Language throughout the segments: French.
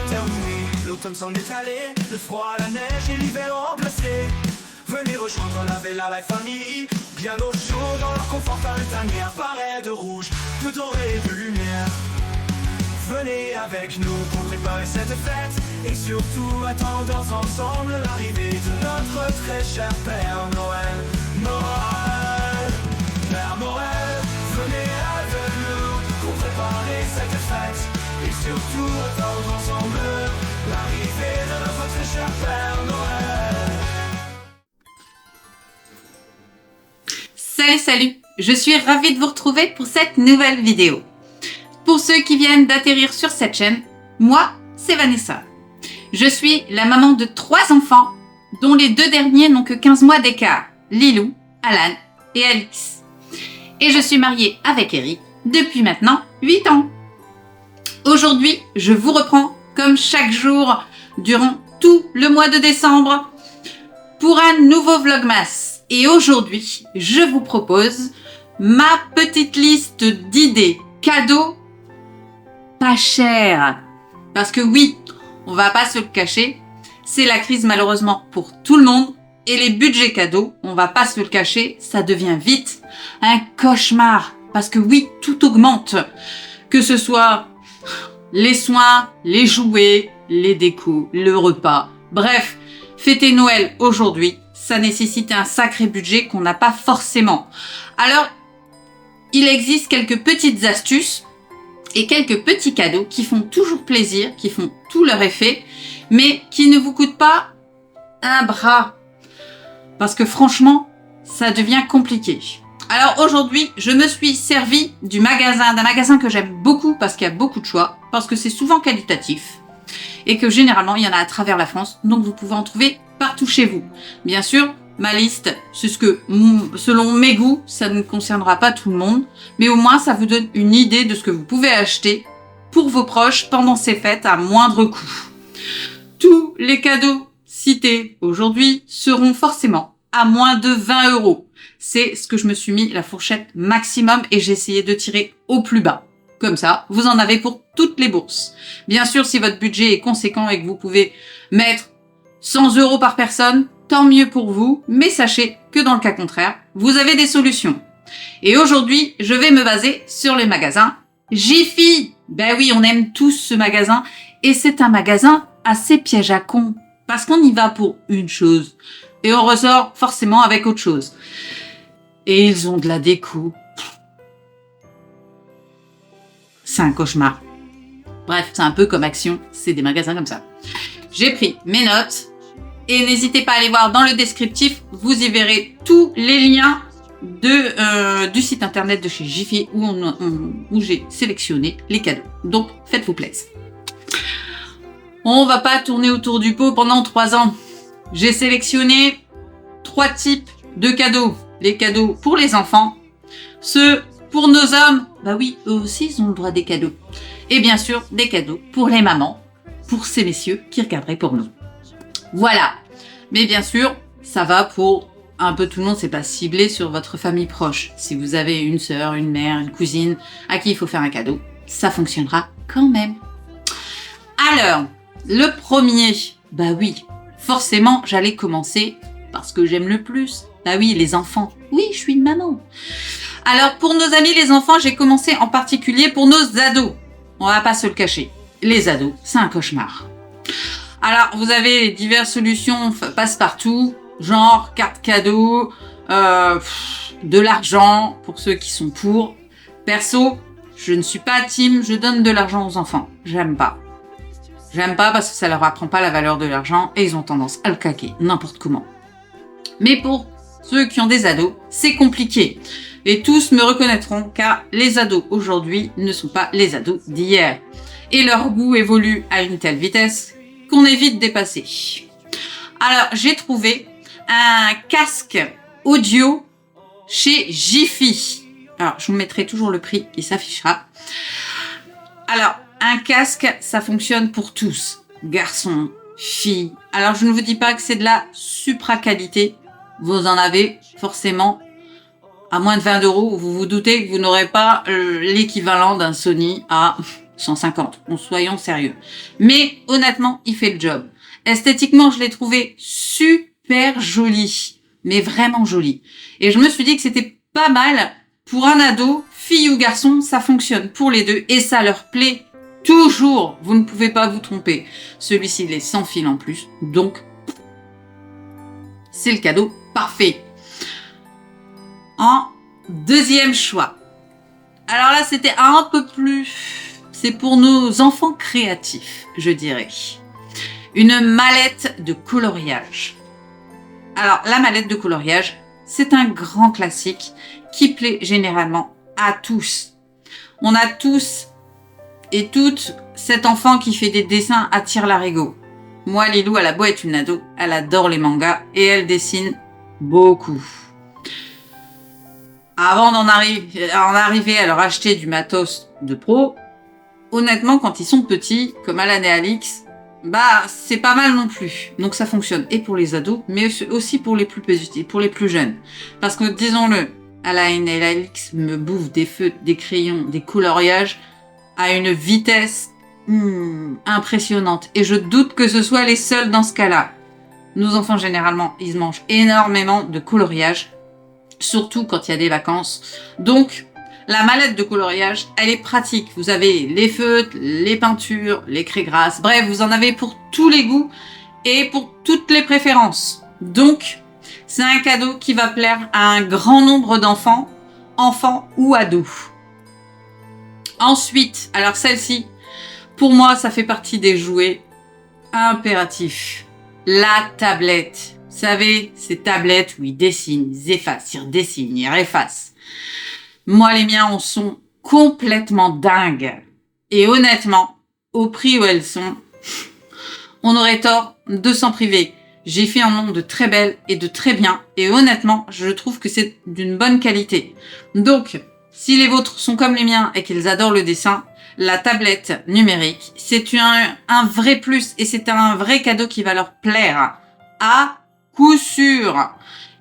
terminé, l'automne s'en est allé, le froid, la neige et l'hiver ont remplacé. Venez rejoindre la Bella Life Family, bien au chaud dans leur confortable tanière, parée de rouge, de doré et de lumière. Venez avec nous pour préparer cette fête et surtout attendre ensemble l'arrivée de notre très cher Père Noël. Noël, Père Noël, venez avec nous pour préparer cette fête et surtout attendre ensemble l'arrivée de notre très cher Père Noël. Salut, je suis ravie de vous retrouver pour cette nouvelle vidéo. Pour ceux qui viennent d'atterrir sur cette chaîne, moi, c'est Vanessa. Je suis la maman de 3 enfants, dont les 2 derniers n'ont que 15 mois d'écart, Lilou, Alan et Alice. Et je suis mariée avec Eric depuis maintenant 8 ans. Aujourd'hui, je vous reprends comme chaque jour durant tout le mois de décembre pour un nouveau Vlogmas. Et aujourd'hui, je vous propose ma petite liste d'idées cadeaux pas cher. Parce que oui, on va pas se le cacher, c'est la crise malheureusement pour tout le monde et les budgets cadeaux, on va pas se le cacher, ça devient vite un cauchemar. Parce que oui, tout augmente. Que ce soit les soins, les jouets, les décos, le repas. Bref, fêter Noël aujourd'hui, ça nécessite un sacré budget qu'on n'a pas forcément. Alors, il existe quelques petites astuces et quelques petits cadeaux qui font toujours plaisir, qui font tout leur effet, mais qui ne vous coûtent pas un bras. Parce que franchement, ça devient compliqué. Alors aujourd'hui, je me suis servi d'un magasin que j'aime beaucoup parce qu'il y a beaucoup de choix, parce que c'est souvent qualitatif et que généralement, il y en a à travers la France, donc vous pouvez en trouver partout chez vous. Bien sûr, ma liste, c'est ce que, selon mes goûts, ça ne concernera pas tout le monde, mais au moins ça vous donne une idée de ce que vous pouvez acheter pour vos proches pendant ces fêtes à moindre coût. Tous les cadeaux cités aujourd'hui seront forcément à moins de 20 €. C'est ce que je me suis mis la fourchette maximum et j'ai essayé de tirer au plus bas. Comme ça, vous en avez pour toutes les bourses. Bien sûr, si votre budget est conséquent et que vous pouvez mettre 100 € par personne, tant mieux pour vous, mais sachez que dans le cas contraire, vous avez des solutions. Et aujourd'hui, je vais me baser sur le magasin Jiffy. Ben oui, on aime tous ce magasin et c'est un magasin assez piège à con parce qu'on y va pour une chose et on ressort forcément avec autre chose. Et ils ont de la déco. C'est un cauchemar. Bref, c'est un peu comme Action, c'est des magasins comme ça. J'ai pris mes notes. Et n'hésitez pas à aller voir dans le descriptif, vous y verrez tous les liens du site internet de chez Jiffy où j'ai sélectionné les cadeaux. Donc, faites-vous plaisir. On va pas tourner autour du pot pendant 3 ans. J'ai sélectionné 3 types de cadeaux. Les cadeaux pour les enfants, ceux pour nos hommes, bah oui, eux aussi ils ont le droit des cadeaux. Et bien sûr, des cadeaux pour les mamans, pour ces messieurs qui regarderaient pour nous. Voilà. Mais bien sûr, ça va pour un peu tout le monde, c'est pas ciblé sur votre famille proche. Si vous avez une sœur, une mère, une cousine à qui il faut faire un cadeau, ça fonctionnera quand même. Alors, le premier, bah oui, forcément, j'allais commencer parce que j'aime le plus. Bah oui, les enfants. Oui, je suis une maman. Alors, pour nos amis les enfants, j'ai commencé en particulier pour nos ados. On va pas se le cacher. Les ados, c'est un cauchemar. Alors, vous avez diverses solutions passe-partout, genre carte cadeau, de l'argent pour ceux qui sont pour. Perso, je ne suis pas team, je donne de l'argent aux enfants. J'aime pas. J'aime pas parce que ça leur apprend pas la valeur de l'argent et ils ont tendance à le claquer n'importe comment. Mais pour ceux qui ont des ados, c'est compliqué. Et tous me reconnaîtront car les ados aujourd'hui ne sont pas les ados d'hier. Et leur goût évolue à une telle vitesse qu'on est vite dépassé. Alors, j'ai trouvé un casque audio chez Jiffy. Alors, je vous mettrai toujours le prix qui s'affichera. Alors, un casque, ça fonctionne pour tous. Garçons, filles. Alors, je ne vous dis pas que c'est de la supra-qualité. Vous en avez forcément à moins de 20 €. Vous vous doutez que vous n'aurez pas l'équivalent d'un Sony à 150, soyons sérieux. Mais honnêtement, il fait le job. Esthétiquement, je l'ai trouvé super joli, mais vraiment joli. Et je me suis dit que c'était pas mal pour un ado, fille ou garçon, ça fonctionne pour les deux et ça leur plaît toujours. Vous ne pouvez pas vous tromper. Celui-ci, il est sans fil en plus, donc c'est le cadeau parfait. En deuxième choix. Alors là, c'était un peu plus... C'est pour nos enfants créatifs, je dirais. Une mallette de coloriage. Alors, la mallette de coloriage, c'est un grand classique qui plaît généralement à tous. On a tous et toutes cet enfant qui fait des dessins à tire-larigot. Moi, Lilou, elle a beau être une ado, elle adore les mangas et elle dessine beaucoup. Avant d'en arriver à leur acheter du matos de pro, honnêtement, quand ils sont petits, comme Alan et Alix, bah, c'est pas mal non plus. Donc ça fonctionne et pour les ados, mais aussi pour les plus petits, pour les plus jeunes. Parce que, disons-le, Alan et Alix me bouffent des feutres, des crayons, des coloriages à une vitesse impressionnante. Et je doute que ce soit les seuls dans ce cas-là. Nos enfants, généralement, ils mangent énormément de coloriage, surtout quand il y a des vacances. Donc, la mallette de coloriage, elle est pratique. Vous avez les feutres, les peintures, les craies grasses. Bref, vous en avez pour tous les goûts et pour toutes les préférences. Donc, c'est un cadeau qui va plaire à un grand nombre d'enfants, enfants ou ados. Ensuite, alors celle-ci, pour moi, ça fait partie des jouets impératifs. La tablette. Vous savez, ces tablettes où ils dessinent, ils effacent, ils redessinent, ils réeffacent. Moi, les miens en sont complètement dingues. Et honnêtement, au prix où elles sont, on aurait tort de s'en priver. J'ai fait un nombre de très belles et de très bien. Et honnêtement, je trouve que c'est d'une bonne qualité. Donc, si les vôtres sont comme les miens et qu'ils adorent le dessin, la tablette numérique, c'est un vrai plus et c'est un vrai cadeau qui va leur plaire. À coup sûr.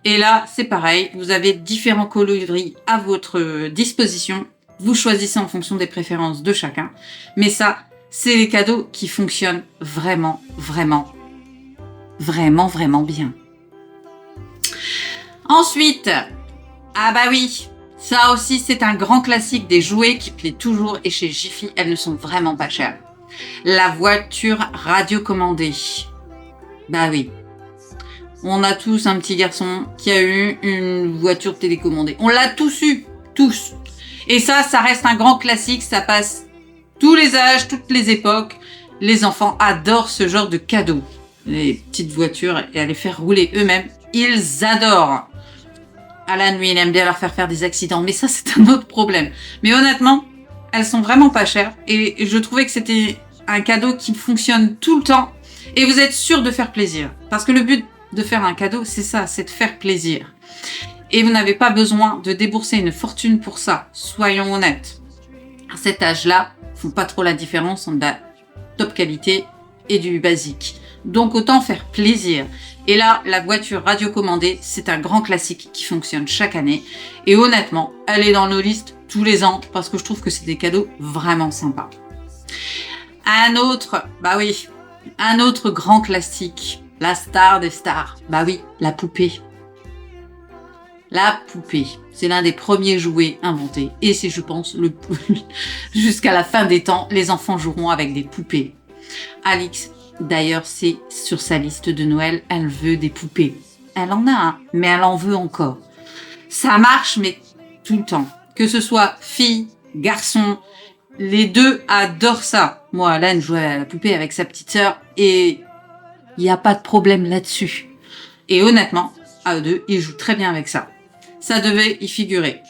Et là, c'est pareil, vous avez différents coloris à votre disposition. Vous choisissez en fonction des préférences de chacun. Mais ça, c'est les cadeaux qui fonctionnent vraiment, vraiment, vraiment, vraiment bien. Ensuite, ah bah oui, ça aussi, c'est un grand classique des jouets qui plaît toujours. Et chez Jiffy, elles ne sont vraiment pas chères. La voiture radiocommandée. Bah oui. On a tous un petit garçon qui a eu une voiture télécommandée. On l'a tous eu, tous. Et ça reste un grand classique. Ça passe tous les âges, toutes les époques. Les enfants adorent ce genre de cadeaux. Les petites voitures et à les faire rouler eux-mêmes. Ils adorent. Alan, lui, il aime bien leur faire des accidents. Mais ça, c'est un autre problème. Mais honnêtement, elles sont vraiment pas chères. Et je trouvais que c'était un cadeau qui fonctionne tout le temps. Et vous êtes sûr de faire plaisir. Parce que le but de faire un cadeau, c'est ça, c'est de faire plaisir. Et vous n'avez pas besoin de débourser une fortune pour ça, soyons honnêtes. À cet âge-là, ils font pas trop la différence entre la top qualité et du basique. Donc autant faire plaisir. Et là, la voiture radiocommandée, c'est un grand classique qui fonctionne chaque année. Et honnêtement, elle est dans nos listes tous les ans parce que je trouve que c'est des cadeaux vraiment sympas. Un autre grand classique. La star des stars. Bah oui, la poupée. La poupée. C'est l'un des premiers jouets inventés. Et c'est, je pense, jusqu'à la fin des temps, les enfants joueront avec des poupées. Alix, d'ailleurs, c'est sur sa liste de Noël, elle veut des poupées. Elle en a un, mais elle en veut encore. Ça marche, mais tout le temps. Que ce soit fille, garçon, les deux adorent ça. Moi, Alan jouait à la poupée avec sa petite sœur et il n'y a pas de problème là-dessus. Et honnêtement, à eux deux, ils jouent très bien avec ça. Ça devait y figurer.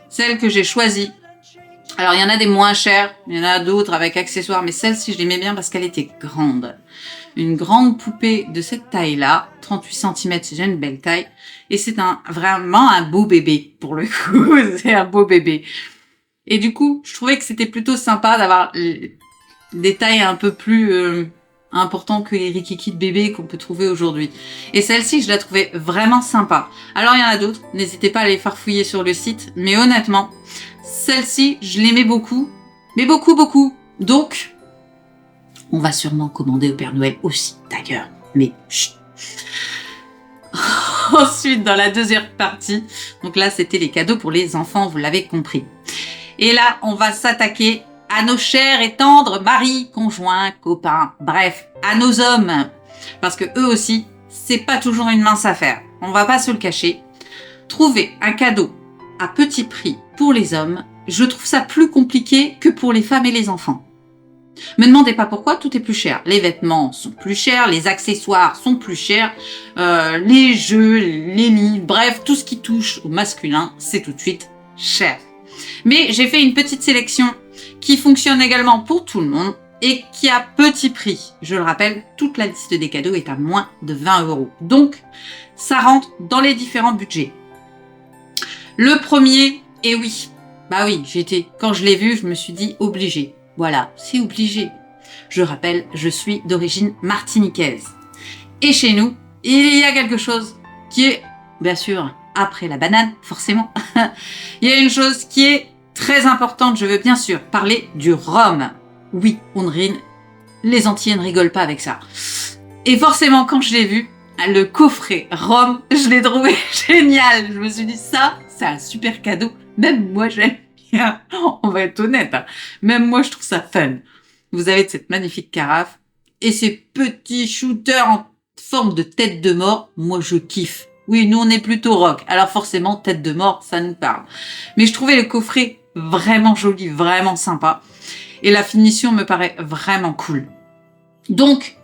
Celle que j'ai choisie, alors il y en a des moins chères, il y en a d'autres avec accessoires, mais celle-ci, je l'aimais bien parce qu'elle était grande. Une grande poupée de cette taille-là, 38 cm, c'est déjà une belle taille. Et c'est vraiment un beau bébé, pour le coup. C'est un beau bébé. Et du coup, je trouvais que c'était plutôt sympa d'avoir des tailles un peu plus importantes que les rikiki de bébé qu'on peut trouver aujourd'hui. Et celle-ci, je la trouvais vraiment sympa. Alors, il y en a d'autres. N'hésitez pas à les farfouiller sur le site. Mais honnêtement, celle-ci, je l'aimais beaucoup. Mais beaucoup, beaucoup. Donc, on va sûrement commander au Père Noël aussi, d'ailleurs. Mais chut. Ensuite, dans la deuxième partie, donc là, c'était les cadeaux pour les enfants, vous l'avez compris. Et là, on va s'attaquer à nos chers et tendres maris, conjoints, copains, bref, à nos hommes. Parce que eux aussi, c'est pas toujours une mince affaire. On va pas se le cacher. Trouver un cadeau à petit prix pour les hommes, je trouve ça plus compliqué que pour les femmes et les enfants. Me demandez pas pourquoi, tout est plus cher. Les vêtements sont plus chers, les accessoires sont plus chers, les jeux, les livres, bref, tout ce qui touche au masculin, c'est tout de suite cher. Mais j'ai fait une petite sélection qui fonctionne également pour tout le monde et qui a petit prix. Je le rappelle, toute la liste des cadeaux est à moins de 20 €. Donc, ça rentre dans les différents budgets. Le premier, et oui, bah oui, quand je l'ai vu, je me suis dit obligé. Voilà, c'est obligé. Je rappelle, je suis d'origine martiniquaise. Et chez nous, il y a quelque chose qui est, bien sûr, après la banane, forcément, il y a une chose qui est très importante. Je veux bien sûr parler du rhum. Oui, les Antillais ne rigolent pas avec ça. Et forcément, quand je l'ai vu, le coffret rhum, je l'ai trouvé génial. Je me suis dit, ça, c'est un super cadeau. Même moi, j'aime bien. On va être honnête. Hein. Même moi, je trouve ça fun. Vous avez cette magnifique carafe et ces petits shooters en forme de tête de mort. Moi, je kiffe. Oui, nous, on est plutôt rock. Alors forcément, tête de mort, ça nous parle. Mais je trouvais le coffret vraiment joli, vraiment sympa. Et la finition me paraît vraiment cool. Donc,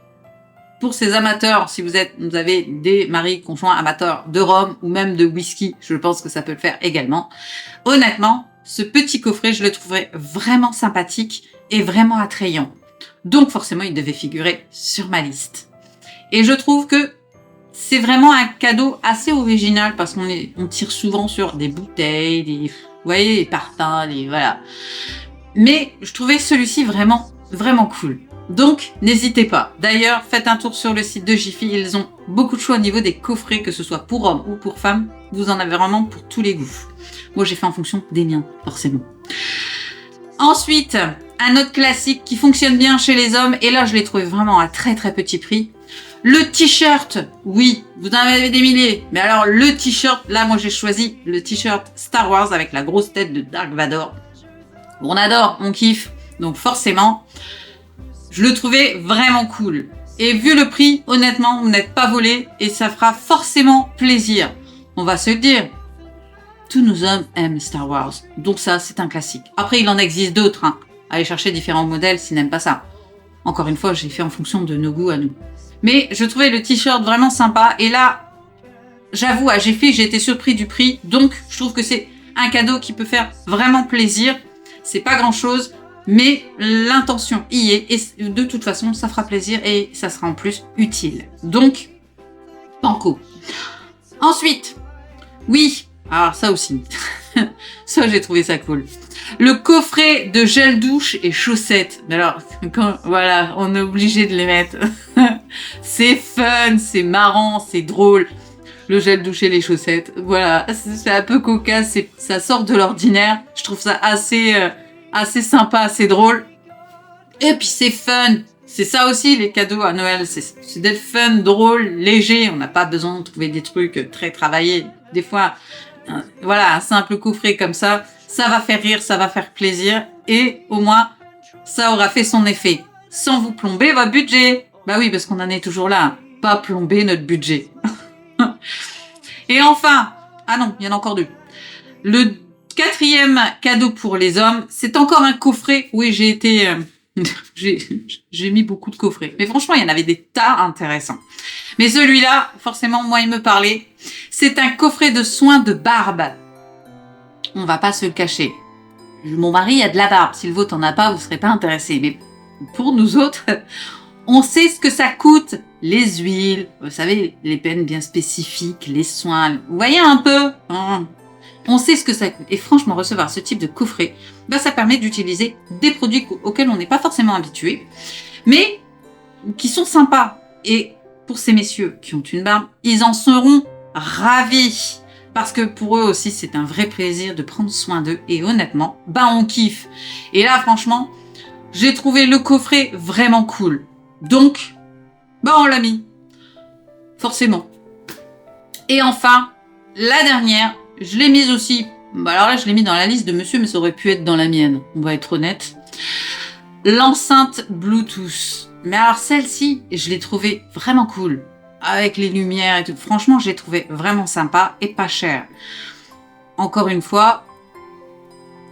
pour ces amateurs, si vous avez des maris conjoints amateurs de rhum ou même de whisky, je pense que ça peut le faire également. Honnêtement, ce petit coffret, je le trouverais vraiment sympathique et vraiment attrayant. Donc forcément, il devait figurer sur ma liste. Et je trouve que c'est vraiment un cadeau assez original parce qu'on tire souvent sur des bouteilles, vous voyez, les parfums, voilà. Mais je trouvais celui-ci vraiment, vraiment cool. Donc, n'hésitez pas. D'ailleurs, faites un tour sur le site de Jiffy. Ils ont beaucoup de choix au niveau des coffrets, que ce soit pour hommes ou pour femmes. Vous en avez vraiment pour tous les goûts. Moi, j'ai fait en fonction des miens, forcément. Ensuite, un autre classique qui fonctionne bien chez les hommes. Et là, je l'ai trouvé vraiment à très, très petit prix. Le t-shirt. Oui, vous en avez des milliers. Mais alors, le t-shirt, là, moi, j'ai choisi le t-shirt Star Wars avec la grosse tête de Dark Vador. On adore, on kiffe. Donc, forcément, je le trouvais vraiment cool. Et vu le prix, honnêtement, vous n'êtes pas volé et ça fera forcément plaisir. On va se le dire. Tous nos hommes aiment Star Wars. Donc ça, c'est un classique. Après, il en existe d'autres. Hein. Allez chercher différents modèles s'ils n'aiment pas ça. Encore une fois, j'ai fait en fonction de nos goûts à nous. Mais je trouvais le t-shirt vraiment sympa. Et là, j'avoue, à Jiffy, j'ai été surpris du prix. Donc, je trouve que c'est un cadeau qui peut faire vraiment plaisir. C'est pas grand-chose. Mais l'intention y est et de toute façon, ça fera plaisir et ça sera en plus utile. Donc, banco. Ensuite, oui, alors ça aussi, ça j'ai trouvé ça cool. Le coffret de gel douche et chaussettes. Alors, voilà, on est obligé de les mettre. C'est fun, c'est marrant, c'est drôle. Le gel douche et les chaussettes, voilà, c'est un peu cocasse, ça sort de l'ordinaire. Je trouve ça assez sympa, assez drôle. Et puis c'est fun. C'est ça aussi les cadeaux à Noël. C'est d'être fun, drôle, léger. On n'a pas besoin de trouver des trucs très travaillés. Des fois, voilà, un simple coffret comme ça, ça va faire rire, ça va faire plaisir. Et au moins, ça aura fait son effet. Sans vous plomber votre budget. Bah oui, parce qu'on en est toujours là. Hein. Pas plomber notre budget. Et enfin, ah non, il y en a encore deux. Le quatrième cadeau pour les hommes, c'est encore un coffret. Oui, j'ai mis beaucoup de coffrets. Mais franchement, il y en avait des tas intéressants. Mais celui-là, forcément, moi, il me parlait. C'est un coffret de soins de barbe. On va pas se le cacher. Mon mari a de la barbe. Si le vôtre en a pas, vous serez pas intéressé. Mais pour nous autres, on sait ce que ça coûte. Les huiles, vous savez, les peines bien spécifiques, les soins. Vous voyez un peu On sait ce que ça coûte. Et franchement, recevoir ce type de coffret, ça permet d'utiliser des produits auxquels on n'est pas forcément habitué, mais qui sont sympas. Et pour ces messieurs qui ont une barbe, ils en seront ravis. Parce que pour eux aussi, c'est un vrai plaisir de prendre soin d'eux. Et honnêtement, on kiffe. Et là, franchement, j'ai trouvé le coffret vraiment cool. Donc, bah on l'a mis. Forcément. Et enfin, la dernière, je l'ai mise aussi. Bah alors là, je l'ai mis dans la liste de monsieur, mais ça aurait pu être dans la mienne. On va être honnête. L'enceinte Bluetooth. Mais alors celle-ci, je l'ai trouvée vraiment cool. Avec les lumières et tout. Franchement, je l'ai trouvée vraiment sympa et pas chère. Encore une fois,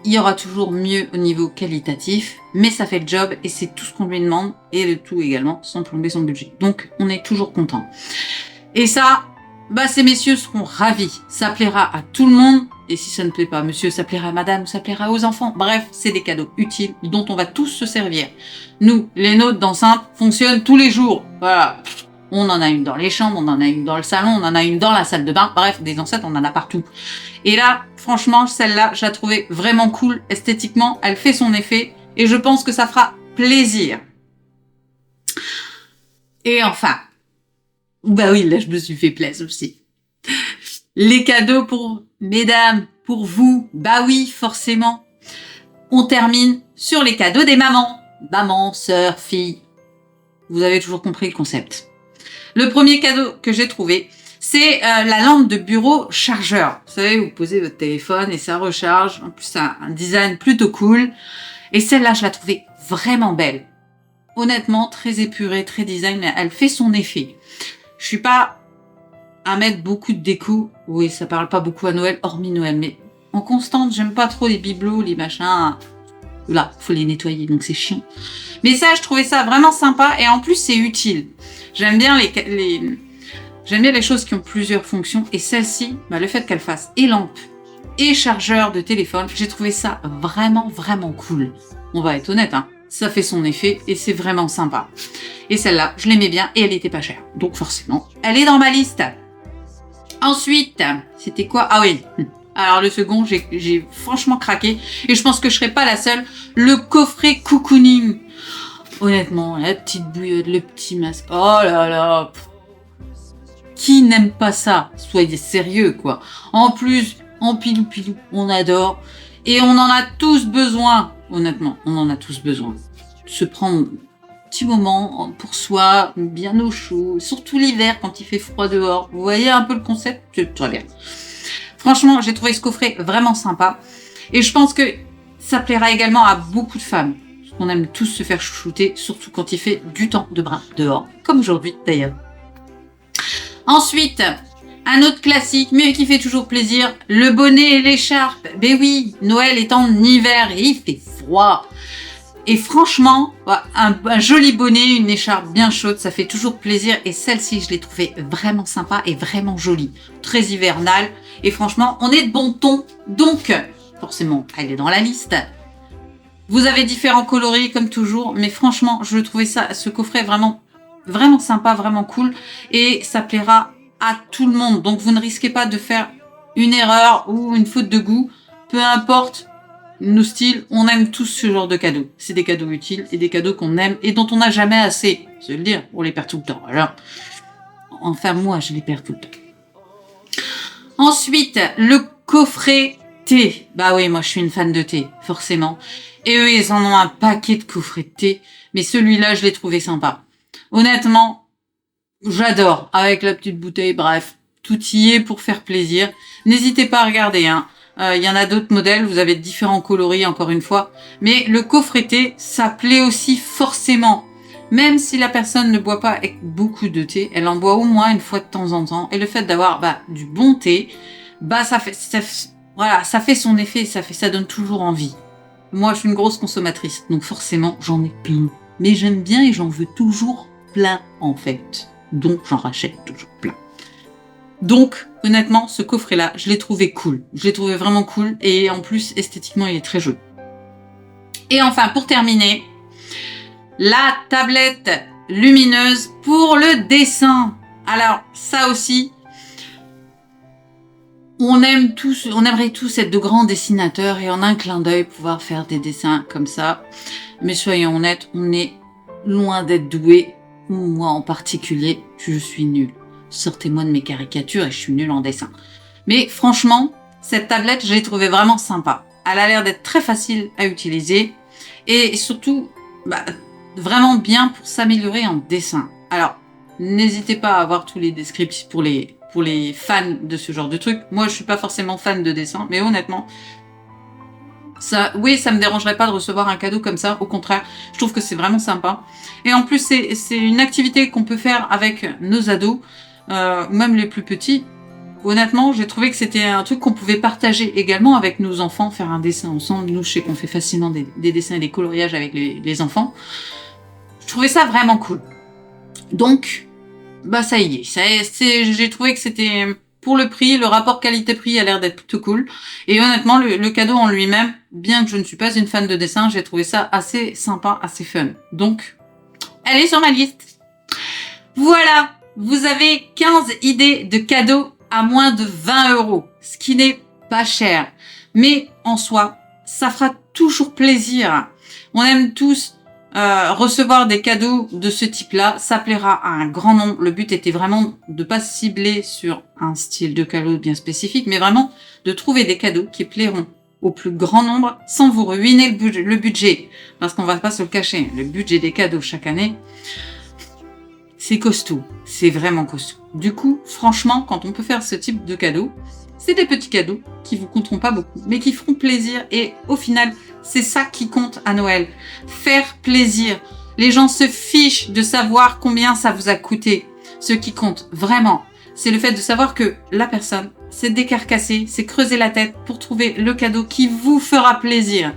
il y aura toujours mieux au niveau qualitatif, mais ça fait le job et c'est tout ce qu'on lui demande. Et le tout également sans plomber son budget. Donc, on est toujours content. Et ça, bah ces messieurs seront ravis. Ça plaira à tout le monde. Et si ça ne plaît pas à monsieur, ça plaira à madame, ça plaira aux enfants. Bref, c'est des cadeaux utiles dont on va tous se servir. Nous, les nôtres d'enceinte fonctionnent tous les jours. Voilà. On en a une dans les chambres, on en a une dans le salon, on en a une dans la salle de bain. Bref, des enceintes, on en a partout. Et là, franchement, celle-là, je la trouvais vraiment cool. Esthétiquement, elle fait son effet. Et je pense que ça fera plaisir. Et enfin, bah oui, là, je me suis fait plaisir aussi. Les cadeaux pour mesdames, pour vous, bah oui, forcément. On termine sur les cadeaux des mamans. Maman, sœur, fille. Vous avez toujours compris le concept. Le premier cadeau que j'ai trouvé, c'est la lampe de bureau chargeur. Vous savez, vous posez votre téléphone et ça recharge. En plus, c'est un design plutôt cool. Et celle-là, je la trouvais vraiment belle. Honnêtement, très épurée, très design, mais elle fait son effet. Je suis pas à mettre beaucoup de déco. Oui, ça parle pas beaucoup à Noël, hormis Noël. Mais en constante, j'aime pas trop les bibelots, les machins. Là, faut les nettoyer, donc c'est chiant. Mais ça, je trouvais ça vraiment sympa. Et en plus, c'est utile. J'aime bien j'aime bien les choses qui ont plusieurs fonctions. Et celle-ci, bah, le fait qu'elle fasse et lampe et chargeur de téléphone, j'ai trouvé ça vraiment, vraiment cool. On va être honnête, hein. Ça fait son effet et c'est vraiment sympa. Et celle-là, je l'aimais bien et elle était pas chère. Donc forcément, elle est dans ma liste. Ensuite, c'était quoi? Ah oui. Alors le second, j'ai franchement craqué. Et je pense que je serai pas la seule. Le coffret cocooning. Honnêtement, la petite bouillotte, le petit masque. Oh là là. Qui n'aime pas ça? Soyez sérieux, quoi. En plus, en pilou-pilou, on adore. Et on en a tous besoin. Honnêtement, on en a tous besoin. Se prendre un petit moment pour soi, bien au chaud. Surtout l'hiver, quand il fait froid dehors. Vous voyez un peu le concept? C'est très bien. Franchement, j'ai trouvé ce coffret vraiment sympa. Et je pense que ça plaira également à beaucoup de femmes. On aime tous se faire chouchouter, surtout quand il fait du temps de bras dehors, comme aujourd'hui d'ailleurs. Ensuite, un autre classique, mais qui fait toujours plaisir, le bonnet et l'écharpe. Ben oui, Noël est en hiver et il fait froid. Et franchement, un joli bonnet, une écharpe bien chaude, ça fait toujours plaisir. Et celle-ci, je l'ai trouvée vraiment sympa et vraiment jolie. Très hivernale. Et franchement, on est de bon ton. Donc, forcément, elle est dans la liste. Vous avez différents coloris comme toujours, mais franchement, je trouvais ce coffret vraiment, vraiment sympa, vraiment cool, et ça plaira à tout le monde. Donc vous ne risquez pas de faire une erreur ou une faute de goût, peu importe nos styles, on aime tous ce genre de cadeaux. C'est des cadeaux utiles et des cadeaux qu'on aime et dont on n'a jamais assez. Je veux le dire, on les perd tout le temps. Alors, enfin moi, je les perds tout le temps. Ensuite, le coffret thé. Bah oui, moi je suis une fan de thé, forcément. Et eux, ils en ont un paquet de coffrets de thé. Mais celui-là, je l'ai trouvé sympa. Honnêtement, j'adore. Avec la petite bouteille, bref. Tout y est pour faire plaisir. N'hésitez pas à regarder, hein. Il y en a d'autres modèles. Vous avez différents coloris, encore une fois. Mais le coffret thé, ça plaît aussi forcément. Même si la personne ne boit pas avec beaucoup de thé, elle en boit au moins une fois de temps en temps. Et le fait d'avoir du bon thé, ça fait son effet. Ça donne toujours envie. Moi, je suis une grosse consommatrice, donc forcément, j'en ai plein. Mais j'aime bien et j'en veux toujours plein, en fait. Donc, j'en rachète toujours plein. Donc, honnêtement, ce coffret-là, je l'ai trouvé cool. Je l'ai trouvé vraiment cool. Et en plus, esthétiquement, il est très joli. Et enfin, pour terminer, la tablette lumineuse pour le dessin. Alors, ça aussi, on aimerait tous être de grands dessinateurs et en un clin d'œil pouvoir faire des dessins comme ça. Mais soyons honnêtes, on est loin d'être doué. Moi en particulier, je suis nulle. Sortez-moi de mes caricatures et je suis nulle en dessin. Mais franchement, cette tablette, je l'ai trouvée vraiment sympa. Elle a l'air d'être très facile à utiliser et surtout, vraiment bien pour s'améliorer en dessin. Alors, n'hésitez pas à avoir tous les descriptifs pour les fans de ce genre de truc. Moi, je suis pas forcément fan de dessin, mais honnêtement, ça me dérangerait pas de recevoir un cadeau comme ça. Au contraire, je trouve que c'est vraiment sympa. Et en plus, c'est une activité qu'on peut faire avec nos ados, ou même les plus petits. Honnêtement, j'ai trouvé que c'était un truc qu'on pouvait partager également avec nos enfants, faire un dessin ensemble. Nous, je sais qu'on fait facilement des dessins et des coloriages avec les enfants. Je trouvais ça vraiment cool. Donc, ça y est. J'ai trouvé que c'était, pour le prix, le rapport qualité-prix a l'air d'être plutôt cool. Et honnêtement, le cadeau en lui-même, bien que je ne suis pas une fan de dessin, j'ai trouvé ça assez sympa, assez fun. Donc, elle est sur ma liste. Voilà, vous avez 15 idées de cadeaux à moins de 20 €, ce qui n'est pas cher. Mais en soi, ça fera toujours plaisir. On aime tous recevoir des cadeaux de ce type-là. Ça plaira à un grand nombre. Le but était vraiment de pas cibler sur un style de cadeau bien spécifique, mais vraiment de trouver des cadeaux qui plairont au plus grand nombre sans vous ruiner le budget. Parce qu'on va pas se le cacher, le budget des cadeaux chaque année, c'est costaud, c'est vraiment costaud. Du coup, franchement, quand on peut faire ce type de cadeaux, c'est des petits cadeaux qui vous coûteront pas beaucoup, mais qui feront plaisir. Et au final, c'est ça qui compte à Noël. Faire plaisir. Les gens se fichent de savoir combien ça vous a coûté. Ce qui compte vraiment, c'est le fait de savoir que la personne s'est décarcassée, s'est creusé la tête pour trouver le cadeau qui vous fera plaisir.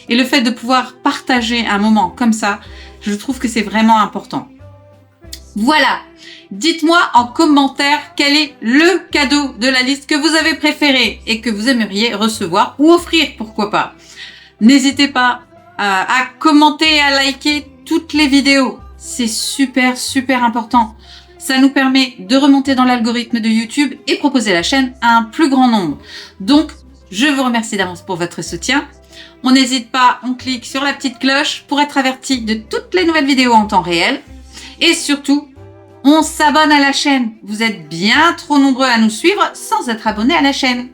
Et le fait de pouvoir partager un moment comme ça, je trouve que c'est vraiment important. Voilà, dites-moi en commentaire quel est le cadeau de la liste que vous avez préféré et que vous aimeriez recevoir ou offrir, pourquoi pas. N'hésitez pas à commenter et à liker toutes les vidéos, c'est super important. Ça nous permet de remonter dans l'algorithme de YouTube et proposer la chaîne à un plus grand nombre. Donc, je vous remercie d'avance pour votre soutien. On n'hésite pas, on clique sur la petite cloche pour être averti de toutes les nouvelles vidéos en temps réel. Et surtout, on s'abonne à la chaîne. Vous êtes bien trop nombreux à nous suivre sans être abonnés à la chaîne.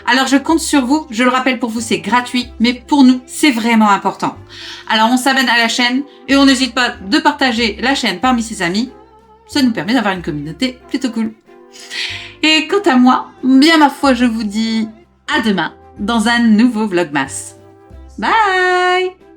Alors je compte sur vous, je le rappelle pour vous c'est gratuit, mais pour nous c'est vraiment important. Alors on s'abonne à la chaîne et on n'hésite pas de partager la chaîne parmi ses amis. Ça nous permet d'avoir une communauté plutôt cool. Et quant à moi, bien ma foi je vous dis à demain dans un nouveau Vlogmas. Bye!